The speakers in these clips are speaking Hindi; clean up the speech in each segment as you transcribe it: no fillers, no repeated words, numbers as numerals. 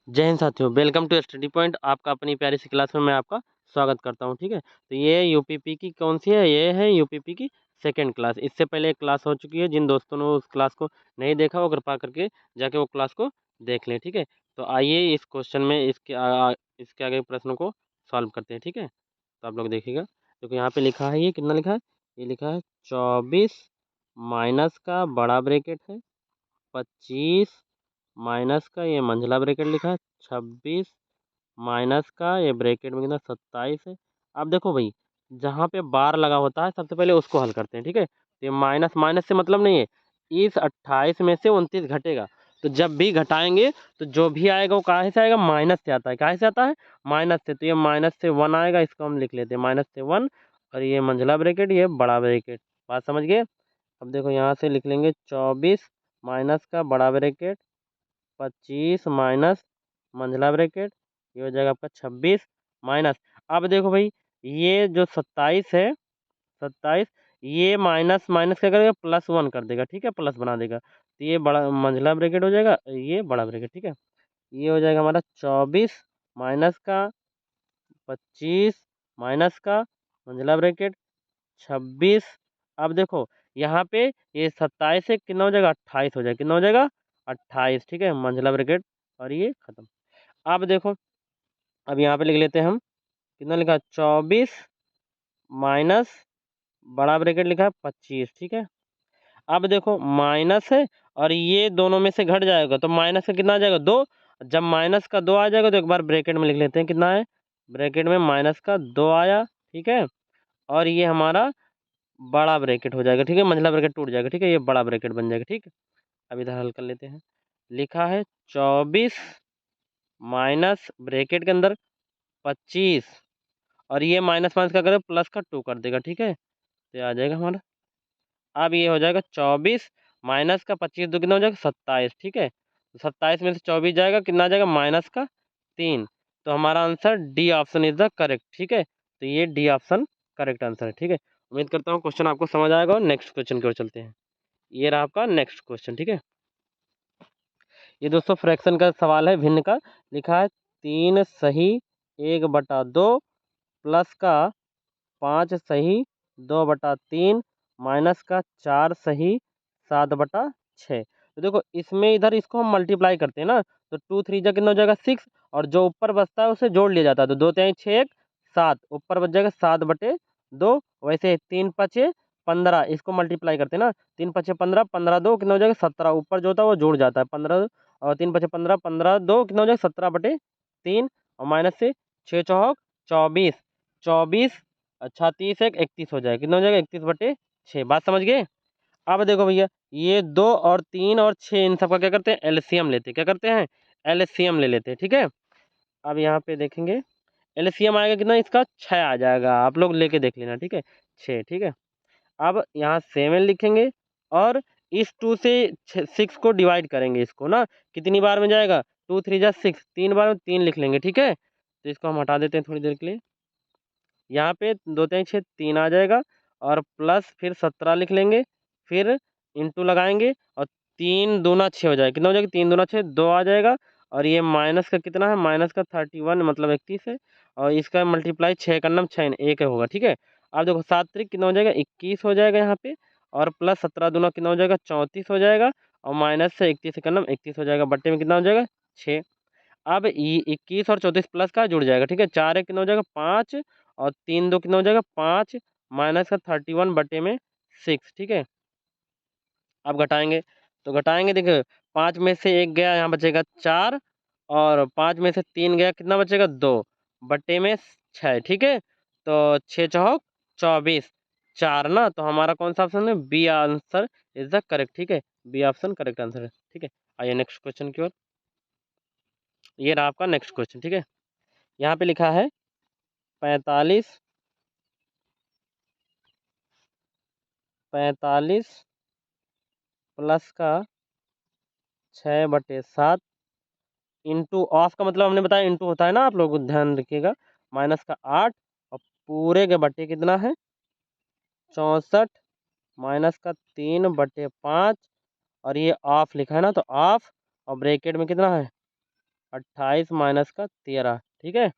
जय हिंद साथियों, वेलकम टू स्टडी पॉइंट। आपका अपनी प्यारी सी क्लास में मैं आपका स्वागत करता हूं। ठीक है, तो ये यूपीपी की कौन सी है? ये है यूपीपी की सेकंड क्लास। इससे पहले एक क्लास हो चुकी है। जिन दोस्तों ने उस क्लास को नहीं देखा वो कृपा करके जाके वो क्लास को देख लें। ठीक है, तो आइए इस क्वेश्चन में इसके आगे प्रश्नों को सॉल्व करते हैं। ठीक है, तो आप लोग देखिएगा। क्योंकि यहाँ पे लिखा है, ये कितना लिखा है? ये लिखा है 24 माइनस का बड़ा ब्रेकेट है 25 माइनस का ये मंझला ब्रैकेट लिखा है 26 माइनस का ये ब्रैकेट में कितना 27 है। अब देखो भाई, जहाँ पे बार लगा होता है सबसे पहले उसको हल करते हैं। ठीक है, तो ये माइनस माइनस से मतलब नहीं है। इस 28 में से 29 घटेगा, तो जब भी घटाएंगे तो जो भी आएगा वो कहाँ से आएगा? माइनस से आता है। कहाँ से आता है? माइनस से। तो ये माइनस से 1 आएगा, इसको हम लिख लेते हैं माइनस से 1। और ये मंझला ब्रैकेट, ये बड़ा ब्रैकेट। बात समझ गए? अब देखो यहाँ से लिख लेंगे 24 माइनस का बड़ा ब्रैकेट 25 माइनस मंझला ब्रैकेट, ये हो जाएगा आपका 26 माइनस। अब देखो भाई, ये जो 27 है, 27, ये माइनस माइनस क्या करेगा? +1 कर देगा। ठीक है, प्लस बना देगा, तो ये बड़ा मंझला ब्रैकेट हो जाएगा, ये बड़ा ब्रैकेट। ठीक है, ये हो जाएगा हमारा 24 माइनस का 25 माइनस का मंझला ब्रैकेट 26। अब देखो यहाँ पे ये 27 से कितना हो जाएगा? 28 हो जाएगा। कितना हो जाएगा? 28। ठीक है, मंझला ब्रैकेट, और ये खत्म। अब देखो, अब यहाँ पे लिख लेते हैं हम, कितना लिखा है? 24 माइनस बड़ा ब्रैकेट लिखा है 25। ठीक है, अब देखो माइनस है और ये दोनों में से घट जाएगा, तो माइनस का कितना आ जाएगा? 2। जब माइनस का 2 आ जाएगा तो एक बार ब्रैकेट में लिख लेते हैं, कितना है? ब्रैकेट में माइनस का 2 आया। ठीक है, और ये हमारा बड़ा ब्रैकेट हो जाएगा। ठीक है, मंझला ब्रैकेट टूट जाएगा। ठीक है, ये बड़ा ब्रैकेट बन जाएगा। ठीक है, अब इधर हल कर लेते हैं। लिखा है 24 माइनस ब्रैकेट के अंदर 25, और ये माइनस माइनस का करें प्लस का 2 कर देगा। ठीक है, तो ये आ जाएगा हमारा। अब ये हो जाएगा 24 माइनस का 25 दो कितना हो जाएगा? 27। ठीक है, तो 27 में से 24 जाएगा, कितना आ जाएगा? माइनस का 3। तो हमारा answer D option is the correct. ठीक है, तो ये डी ऑप्शन करेक्ट आंसर है। ठीक है, उम्मीद करता हूँ क्वेश्चन आपको समझ आएगा। और नेक्स्ट क्वेश्चन की ओर चलते हैं। ये रहा आपका नेक्स्ट क्वेश्चन। ठीक है, ये दोस्तों फ्रैक्शन का सवाल है, भिन्न का। लिखा है 3 सही 1/2 प्लस का 5 सही 2/3 माइनस का 4 सही 7/6। तो देखो इसमें इधर इसको हम मल्टीप्लाई करते हैं ना, तो 2 3 जा कितना हो जाएगा? 6, और जो ऊपर बचता है उसे जोड़ लिया जाता है, तो 2 3 6 1 7, ऊपर बच जाएगा 7/2। वैसे 3 5 15, इसको मल्टीप्लाई करते हैं ना, 3 5 15, 15 2 कितना हो जाएगा? 17, ऊपर जो होता है वो जुड़ जाता है 15, और 3 5 15, 15 2 कितना हो जाएगा? 17/3, और माइनस से 6 चौक 24, 24, अच्छा 30 एक 31 हो जाएगा। कितना हो जाएगा? 31/6। बात समझ गए? अब देखो भैया, ये 2 और 3 और 6, इन सब का क्या करते हैं? एलसीएम लेते हैं। क्या करते हैं? एलसीएम ले लेते हैं। ठीक है, अब यहाँ पे देखेंगे एलसीएम आएगा कितना? इसका 6 आ जाएगा। आप लोग लेके देख लेना। ठीक है, 6। ठीक है, अब यहाँ 7 लिखेंगे, और इस 2 से 6 को डिवाइड करेंगे। इसको ना कितनी बार में जाएगा? 2 3 जा 6, 3 बार में 3 लिख लेंगे। ठीक है, तो इसको हम हटा देते हैं थोड़ी देर के लिए। यहाँ पे 2 3 6 3 आ जाएगा, और प्लस फिर 17 लिख लेंगे, फिर इंटू लगाएंगे, और 3 दूना 6 हो जाएगा। कितना हो जाएगा? 3 दूना 6 2 आ जाएगा, और ये माइनस का कितना है? माइनस का 31 मतलब 31 है, और इसका मल्टीप्लाई 6 करना 6 1 होगा। ठीक है, अब देखो 7 त्रिक कितना हो जाएगा? 21 हो जाएगा यहाँ पे, और प्लस 17 दूना कितना हो जाएगा? 34 हो जाएगा, और माइनस से 31 करना 31 हो जाएगा, बट्टे में कितना हो जाएगा? 6। अब ये 21 और 34 प्लस का जुड़ जाएगा। ठीक है, 4 एक कितना हो जाएगा? 5, और 3 2 कितना हो जाएगा? 5, माइनस का 31 बटे में 6। ठीक है, अब घटाएंगे, तो घटाएंगे देखो, 5 में से 1 गया, यहाँ बचेगा 4, और 5 में से 3 गया, कितना बचेगा? 2 बटे में 6। ठीक है, तो 6 चौक 24, 4 ना, तो हमारा कौन सा ऑप्शन है? B answer is the correct. ठीक है, बी ऑप्शन करेक्ट आंसर है। ठीक है, आइए नेक्स्ट क्वेश्चन की ओर। ये रहा आपका नेक्स्ट क्वेश्चन। ठीक है, यहाँ पे लिखा है 45 प्लस का 6/7 इंटू ऑफ का मतलब हमने बताया इंटू होता है ना, आप लोग ध्यान रखिएगा, माइनस का 8, और पूरे के बटे कितना है? 64, माइनस का 3/5, और ये ऑफ लिखा है ना, तो ऑफ, और ब्रैकेट में कितना है? 28 माइनस का 13, ठीक है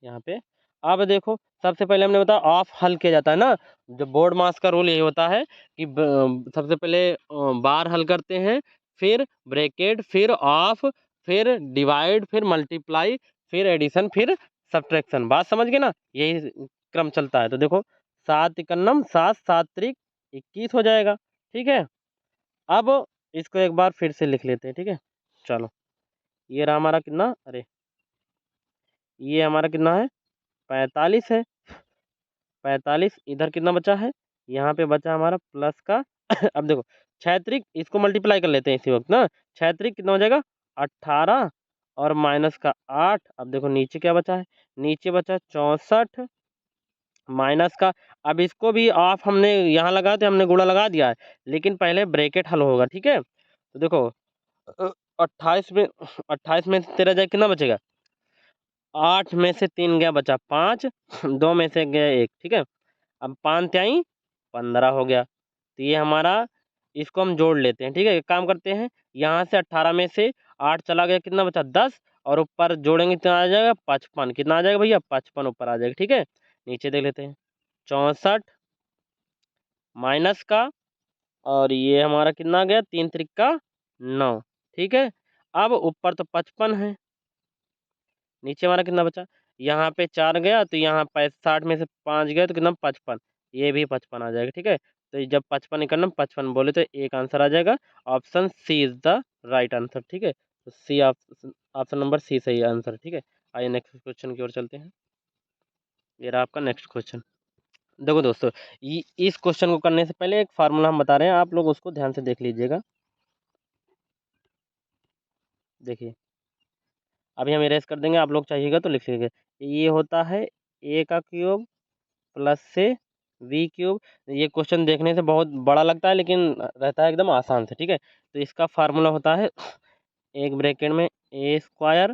यहाँ पे। अब देखो सबसे पहले हमने बताया ऑफ हल किया जाता है ना, जो बोर्ड मास का रूल यही होता है कि सबसे पहले बार हल करते हैं, फिर ब्रैकेट, फिर ऑफ, फिर डिवाइड, फिर मल्टीप्लाई, फिर एडिशन, फिर सब्ट्रैक्शन। बात समझ गए ना, यही क्रम चलता है। तो देखो 7 इकन्नम 7, 7 त्रिक 21 हो जाएगा, ठीक है। अब इसको एक बार फिर से लिख लेते हैं, ठीक है। चलो ये रहा हमारा कितना, अरे ये हमारा कितना है, 45 है। 45 इधर कितना बचा है, यहाँ पे बचा हमारा प्लस का अब देखो 6 त्रिक, इसको मल्टीप्लाई कर लेते हैं इसी वक्त ना। 6 त्रिक कितना हो जाएगा 18 और माइनस का 8। अब देखो नीचे क्या बचा है, नीचे बचा 64 माइनस का, अब इसको भी ऑफ हमने यहाँ लगा तो हमने गुणा लगा दिया है, लेकिन पहले ब्रैकेट हल होगा, ठीक है। तो देखो 28 में 28 में 13 जाए कितना बचेगा, 8 में से 3 गया बचा 5, 2 में से गया 1, ठीक है। अब 5 त्याई 15 हो गया। तो ये हमारा, इसको हम जोड़ लेते हैं, ठीक है। एक काम करते हैं, यहाँ से 18 में से 8 चला गया, कितना बचा 10, और ऊपर जोड़ेंगे कितना आ जाएगा 55, कितना आ जाएगा भैया 55 ऊपर आ जाएगा, ठीक है। नीचे देख लेते हैं 64 माइनस का, और ये हमारा कितना गया 3 त्रिक का 9, ठीक है। अब ऊपर तो 55 है, नीचे हमारा कितना बचा, यहाँ पे 4 गया तो यहाँ 60 में से 5 गया तो कितना 55, ये भी 55 आ जाएगा, ठीक है। तो ये जब 55 इकन्नम 55 बोले तो एक आंसर आ जाएगा, option C is the right answer, ठीक है। तो C option, option number C सही आंसर, ठीक है। आइए नेक्स्ट क्वेश्चन की ओर चलते हैं। ये रहा आपका नेक्स्ट क्वेश्चन। देखो दोस्तों, इस क्वेश्चन को करने से पहले एक फार्मूला हम बता रहे हैं, आप लोग उसको ध्यान से देख लीजिएगा। देखिए अभी हम इरेज कर देंगे, आप लोग चाहिएगा तो लिख लीजिएगा। ये होता है ए का क्यूब प्लस से वी क्यूब। ये क्वेश्चन देखने से बहुत बड़ा लगता है, लेकिन रहता है एकदम आसान से, ठीक है। तो इसका फार्मूला होता है, एक ब्रैकेट में ए स्क्वायर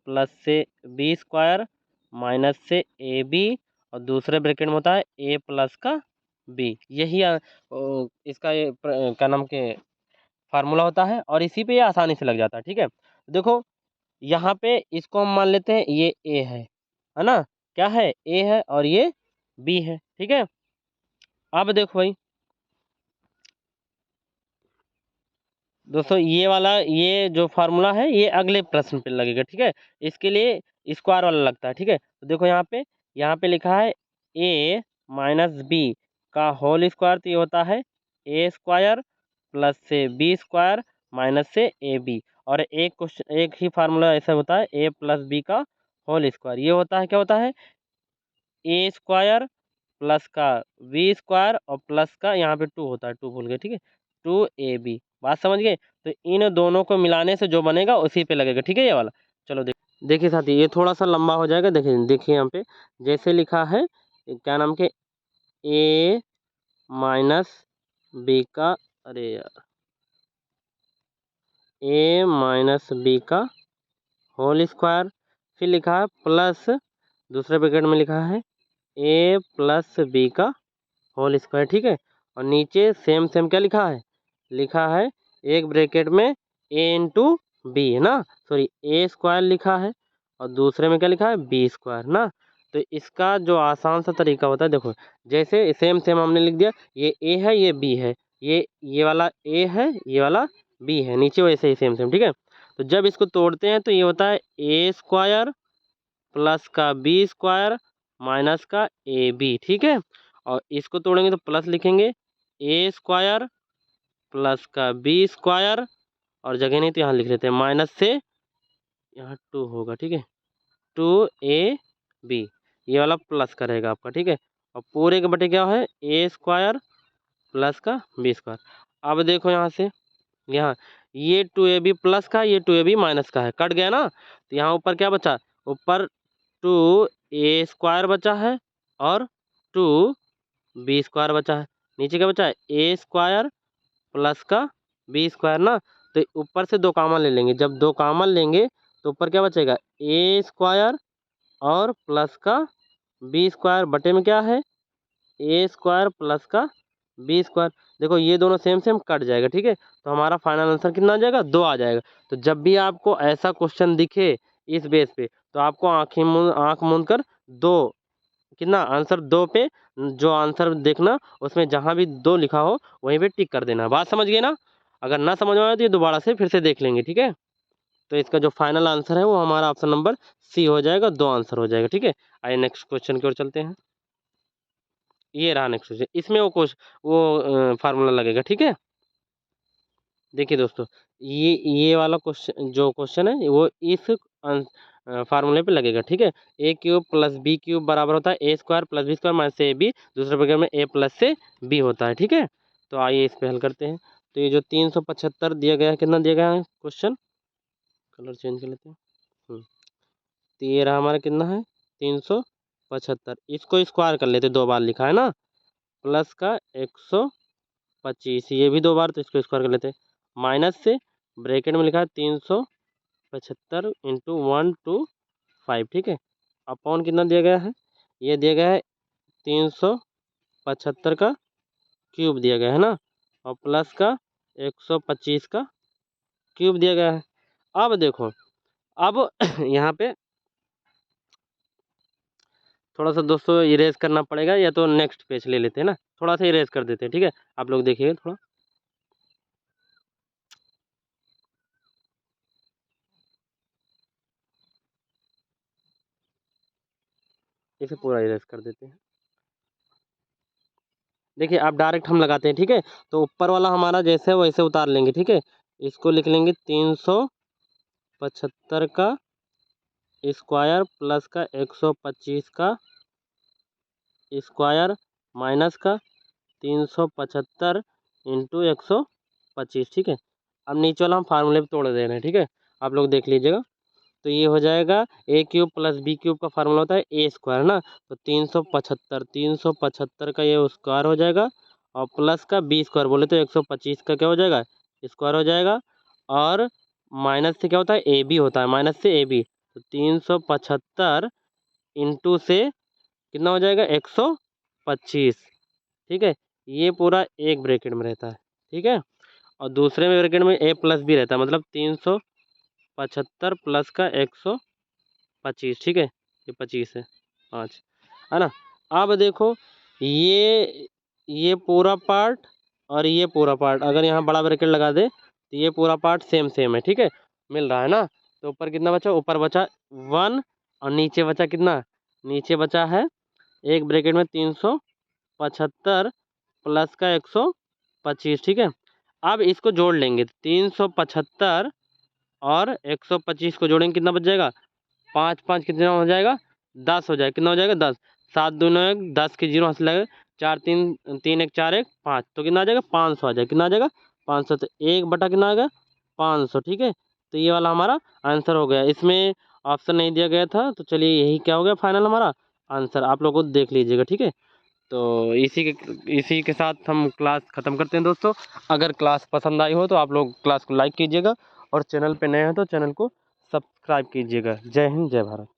प्लस से बी स्क्वायर माइनस से ए बी, और दूसरे ब्रैकेट में होता है ए प्लस का बी। यही इसका ये क्या नाम के फार्मूला होता है, और इसी पे ये आसानी से लग जाता है, ठीक है। देखो यहाँ पे इसको हम मान लेते हैं ये ए है ना, क्या है ए है, और ये बी है, ठीक है। अब देखो भाई दोस्तों, ये वाला ये जो फार्मूला है ये अगले प्रश्न पे लगेगा, ठीक है। इसके लिए स्क्वायर वाला लगता है, ठीक है। तो देखो यहाँ पे लिखा है ए माइनस बी का होल स्क्वायर, तो ये होता है ए स्क्वायर प्लस से बी स्क्वायर माइनस से ए बी। और एक क्वेश्चन, एक ही फार्मूला ऐसा होता है ए प्लस बी का होल स्क्वायर, ये होता है क्या होता है ए स्क्वायर प्लस का वी स्क्वायर और प्लस का यहाँ पे 2 होता है, 2 भूल गए, ठीक है, 2ab। बात समझ गए। तो इन दोनों को मिलाने से जो बनेगा उसी पे लगेगा, ठीक है ये वाला। चलो देखिए साथी, ये थोड़ा सा लंबा हो जाएगा। देखिए देखिए यहाँ पे जैसे लिखा है, क्या नाम के ए माइनस बी का, अरे यार, ए माइनस बी का होल स्क्वायर, फिर लिखा है प्लस, दूसरे ब्रैकेट में लिखा है ए प्लस बी का होल स्क्वायर, ठीक है। और नीचे सेम सेम क्या लिखा है, लिखा है एक ब्रैकेट में ए इंटू बी है ना, सॉरी ए स्क्वायर लिखा है, और दूसरे में क्या लिखा है बी स्क्वायर ना। तो इसका जो आसान सा तरीका होता है, देखो जैसे सेम सेम हमने लिख दिया, ये ए है ये बी है, ये वाला ए है ये वाला बी है, नीचे वैसे ही सेम सेम, ठीक है। तो जब इसको तोड़ते हैं तो ये होता है ए स्क्वायर प्लस का बी स्क्वायर माइनस का ए बी, ठीक है। और इसको तोड़ेंगे तो प्लस लिखेंगे ए स्क्वायर प्लस का बी स्क्वायर, और जगह नहीं तो यहाँ लिख लेते हैं माइनस से, यहाँ 2 होगा, ठीक है, 2ab, ये वाला प्लस का रहेगा आपका, ठीक है। और पूरे के बटे क्या है ए स्क्वायर प्लस का बी स्क्वायर। अब देखो यहाँ से, यहाँ ये 2ab प्लस का, ये 2ab माइनस का है, कट गया ना। तो यहाँ ऊपर क्या बचा, ऊपर 2a स्क्वायर बचा है और 2b स्क्वायर बचा है। नीचे क्या बचा है ए स्क्वायर प्लस का बी स्क्वायर ना। तो ऊपर से 2 कॉमन ले लेंगे, जब 2 कॉमन लेंगे तो ऊपर क्या बचेगा ए स्क्वायर और प्लस का बी स्क्वायर, बटे में क्या है ए स्क्वायर प्लस का बी स्क्वायर। देखो ये दोनों सेम सेम कट जाएगा, ठीक है, तो हमारा फाइनल आंसर कितना आ जाएगा, 2 आ जाएगा। तो जब भी आपको ऐसा क्वेश्चन दिखे इस बेस पे, तो आपको आंख मूंद कर दो, कितना आंसर 2 पे जो आंसर देखना, उसमें जहाँ भी 2 लिखा हो वहीं पे टिक कर देना। बात समझ गए ना? अगर ना समझ में आए तो ये दोबारा से फिर से देख लेंगे, ठीक है। तो इसका जो फाइनल आंसर है वो हमारा ऑप्शन नंबर सी हो जाएगा, 2 आंसर हो जाएगा, ठीक है। आइए नेक्स्ट क्वेश्चन की ओर चलते हैं। ये रहा नेक्स्ट क्वेश्चन, इसमें वो फार्मूला लगेगा, ठीक है। देखिए दोस्तों, ये वाला क्वेश्चन, जो क्वेश्चन है वो इस फार्मूले पे लगेगा, ठीक है। A cube plus B cube बराबर होता है A square plus B square minus A B, दूसरे प्रकार में ए प्लस से बी होता है, ठीक है। तो आइए इस पे हल करते हैं। तो ये जो 375 दिया गया है, कितना दिया गया है क्वेश्चन, कलर चेंज कर लेते हैं। तो ये रहा हमारा कितना है, 375। इसको स्क्वायर कर लेते, 2 बार लिखा है ना, प्लस का 125, ये भी 2 बार, तो इसको स्क्वायर कर लेते हैं। माइनस से ब्रैकेट में लिखा है 375 इंटू 125, ठीक है। अपॉन कितना दिया गया है, ये दिया गया है 375 का क्यूब दिया गया है ना, और प्लस का 125 का क्यूब दिया गया है। अब देखो, अब यहाँ पे थोड़ा सा दोस्तों इरेज करना पड़ेगा, या तो नेक्स्ट पेज ले लेते हैं ना, थोड़ा सा इरेज कर देते हैं, ठीक है। आप लोग देखिए थोड़ा, इसे पूरा इरेज कर देते हैं। देखिए आप डायरेक्ट हम लगाते हैं, ठीक है। तो ऊपर वाला हमारा जैसे है वैसे उतार लेंगे, ठीक है। इसको लिख लेंगे 375 का स्क्वायर प्लस का 125 का स्क्वायर माइनस का 375 इंटू 125, ठीक है। अब नीचे वाला हम फार्मूले पे तोड़ दे रहे हैं, ठीक है। आप लोग देख लीजिएगा। तो ये हो जाएगा ए क्यूब प्लस बी क्यूब का फार्मूला होता है ए स्क्वायर ना, तो 375 का ये स्क्वायर हो जाएगा, और प्लस का बी स्क्वायर बोले तो 125 का क्या हो जाएगा, स्क्वायर हो जाएगा। और माइनस से क्या होता है, ए बी होता है, माइनस से ए बी, तो 375 इंटू से कितना हो जाएगा, 125, ठीक है। ये पूरा एक ब्रैकेट में रहता है, ठीक है। और दूसरे में ब्रैकेट में ए प्लस बी रहता है, मतलब 375 प्लस का 125, ठीक है। ये 25 है, 5 है ना। अब देखो, ये पूरा पार्ट और ये पूरा पार्ट अगर यहाँ बड़ा ब्रैकेट लगा दे, तो ये पूरा पार्ट सेम सेम है, ठीक है, मिल रहा है ना। तो ऊपर कितना बचा, ऊपर बचा 1, और नीचे बचा कितना, नीचे बचा है एक ब्रैकेट में 375 प्लस का 125, ठीक है। अब इसको जोड़ लेंगे, 375 और 125 को जोड़ेंगे, कितना बच जाएगा, 5 5 कितना हो जाएगा, 10 हो जाएगा, कितना हो जाएगा 10, 7 दूनो 1, 10 के जीरो हंस लगेगा, 4 3 3 1 4 1 5, तो कितना आ जाएगा 500 आ जाएगा, कितना आ जाएगा 500, तो 1 बटा कितना आ गया 500, ठीक है। तो ये वाला हमारा आंसर हो गया, इसमें ऑप्शन नहीं दिया गया था, तो चलिए यही क्या हो गया फाइनल हमारा आंसर, आप लोग को देख लीजिएगा, ठीक है। तो इसी के साथ हम क्लास ख़त्म करते हैं दोस्तों। अगर क्लास पसंद आई हो तो आप लोग क्लास को लाइक कीजिएगा, और चैनल पे नए हैं तो चैनल को सब्सक्राइब कीजिएगा। जय हिंद, जय भारत।